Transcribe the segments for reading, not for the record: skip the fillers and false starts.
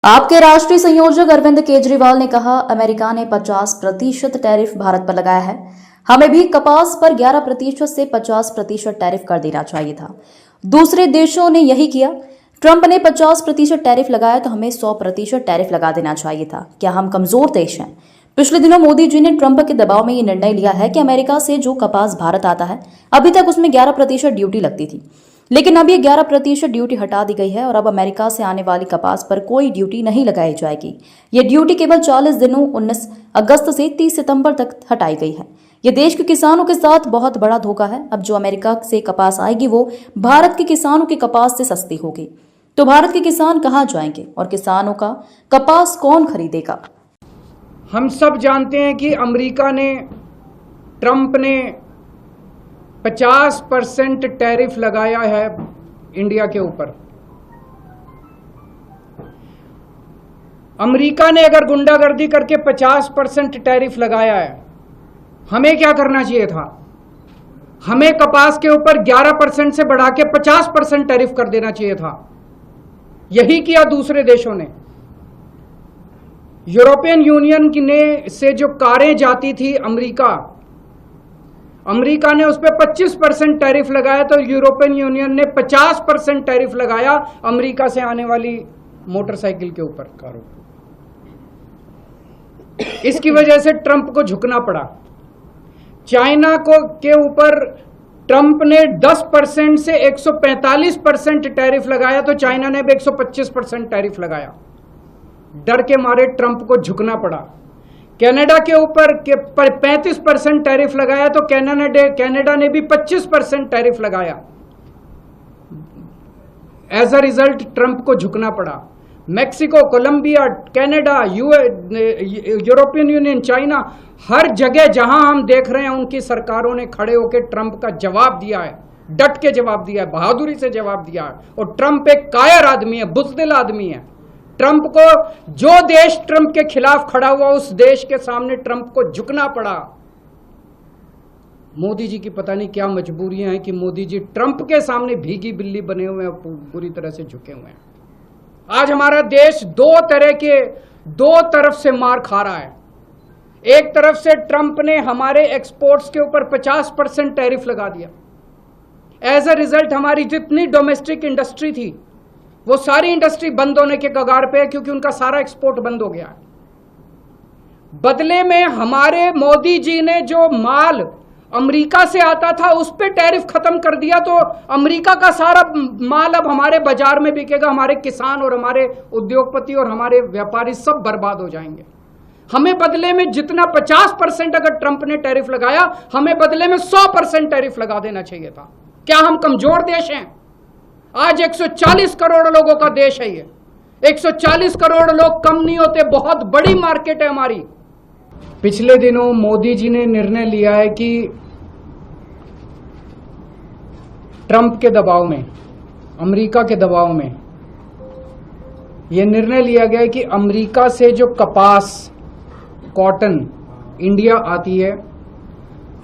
आपके राष्ट्रीय संयोजक अरविंद केजरीवाल ने कहा, अमेरिका ने 50% टैरिफ भारत पर लगाया है। हमें भी कपास पर 11% से 50% टैरिफ कर देना चाहिए था। दूसरे देशों ने यही किया। ट्रंप ने 50% टैरिफ लगाया तो हमें 100% टैरिफ लगा देना चाहिए था। क्या हम कमजोर देश हैं? पिछले दिनों मोदी जी ने ट्रंप के दबाव में ये निर्णय लिया है कि अमेरिका से जो कपास भारत आता है, अभी तक उसमें 11% ड्यूटी लगती थी, लेकिन अब ये 11% ड्यूटी हटा दी गई है और अब अमेरिका से आने वाली कपास पर कोई ड्यूटी नहीं लगाई जाएगी। ये ड्यूटी केवल 40 दिनों 19 अगस्त से 30 सितंबर तक हटाई गई है। ये देश के किसानों के साथ बहुत बड़ा धोखा है। अब जो अमेरिका से कपास आएगी वो भारत के किसानों की कपास से सस्ती होगी, तो भारत के किसान कहाँ जाएंगे और किसानों का कपास कौन खरीदेगा? हम सब जानते हैं कि अमेरिका ने, ट्रंप ने 50% टैरिफ लगाया है इंडिया के ऊपर। अमेरिका ने अगर गुंडागर्दी करके 50% टैरिफ लगाया है, हमें क्या करना चाहिए था? हमें कपास के ऊपर 11% से बढ़ा के 50% टैरिफ कर देना चाहिए था। यही किया दूसरे देशों ने। यूरोपियन यूनियन से जो कारें जाती थी अमेरिका ने उस पर 25% टैरिफ लगाया, तो यूरोपियन यूनियन ने 50% टैरिफ लगाया अमेरिका से आने वाली मोटरसाइकिल के ऊपर, कारों। इसकी वजह से ट्रंप को झुकना पड़ा। चाइना के ऊपर ट्रंप ने 10% से 145% टैरिफ लगाया, तो चाइना ने भी 125% टैरिफ लगाया। डर के मारे ट्रंप को झुकना पड़ा। कनाडा के ऊपर 35% टैरिफ लगाया, तो कनाडा ने भी 25% टैरिफ लगाया। एज अ रिजल्ट ट्रंप को झुकना पड़ा। Mexico, Colombia, Canada, European Union, China, हर जगह जहां हम देख रहे हैं उनकी सरकारों ने खड़े होकर ट्रंप का जवाब दिया है, डट के जवाब दिया है, बहादुरी से जवाब दिया है। और ट्रंप एक कायर आदमी है, बुज़दिल आदमी है। ट्रंप को, जो देश ट्रंप के खिलाफ खड़ा हुआ, उस देश के सामने ट्रंप को झुकना पड़ा। मोदी जी की पता नहीं क्या मजबूरियां हैं कि मोदी जी ट्रंप के सामने भीगी बिल्ली बने हुए हैं, पूरी तरह से झुके हुए हैं। आज हमारा देश दो तरफ से मार खा रहा है। एक तरफ से ट्रंप ने हमारे एक्सपोर्ट्स के ऊपर 50% टैरिफ लगा दिया। एज अ रिजल्ट हमारी जितनी डोमेस्टिक इंडस्ट्री थी, वो सारी इंडस्ट्री बंद होने के कगार पे है, क्योंकि उनका सारा एक्सपोर्ट बंद हो गया है। बदले में हमारे मोदी जी ने जो माल अमेरिका से आता था उस पे टैरिफ खत्म कर दिया, तो अमेरिका का सारा माल अब हमारे बाजार में बिकेगा। हमारे किसान और हमारे उद्योगपति और हमारे व्यापारी सब बर्बाद हो जाएंगे। हमें बदले में जितना 50% अगर ट्रंप ने टैरिफ लगाया, हमें बदले में 100% टैरिफ लगा देना चाहिए था। क्या हम कमजोर देश हैं? आज 140 करोड़ लोगों का देश है ये। 140 करोड़ लोग कम नहीं होते, बहुत बड़ी मार्केट है हमारी। पिछले दिनों मोदी जी ने निर्णय लिया है कि ट्रंप के दबाव में, अमेरिका के दबाव में यह निर्णय लिया गया है कि अमेरिका से जो कपास, कॉटन इंडिया आती है,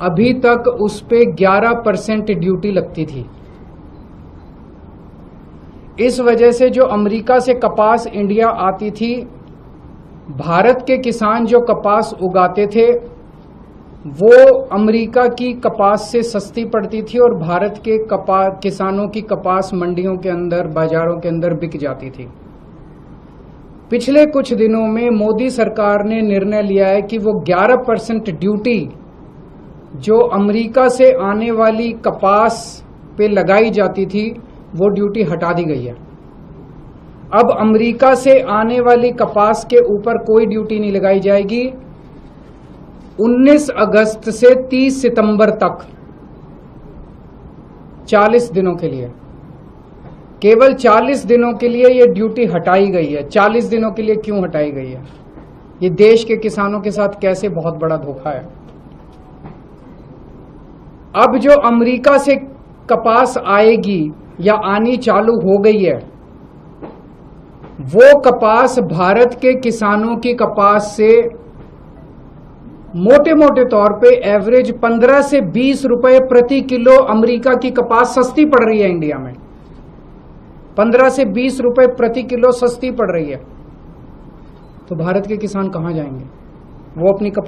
अभी तक उस पे 11% ड्यूटी लगती थी। इस वजह से जो अमेरिका से कपास इंडिया आती थी, भारत के किसान जो कपास उगाते थे वो अमेरिका की कपास से सस्ती पड़ती थी और भारत के किसानों की कपास मंडियों के अंदर, बाजारों के अंदर बिक जाती थी। पिछले कुछ दिनों में मोदी सरकार ने निर्णय लिया है कि वो 11% ड्यूटी जो अमेरिका से आने वाली कपास पे लगाई जाती थी, वो ड्यूटी हटा दी गई है। अब अमेरिका से आने वाली कपास के ऊपर कोई ड्यूटी नहीं लगाई जाएगी। 19 अगस्त से 30 सितंबर तक 40 दिनों के लिए, केवल 40 दिनों के लिए ये ड्यूटी हटाई गई है। 40 दिनों के लिए क्यों हटाई गई है? ये देश के किसानों के साथ कैसे बहुत बड़ा धोखा है। अब जो अमेरिका से कपास आएगी या आनी चालू हो गई है, वो कपास भारत के किसानों की कपास से मोटे मोटे तौर पे एवरेज 15 से 20 रुपए प्रति किलो अमेरिका की कपास सस्ती पड़ रही है इंडिया में। 15 से 20 रुपए प्रति किलो सस्ती पड़ रही है। तो भारत के किसान कहाँ जाएंगे? वो अपनी कपास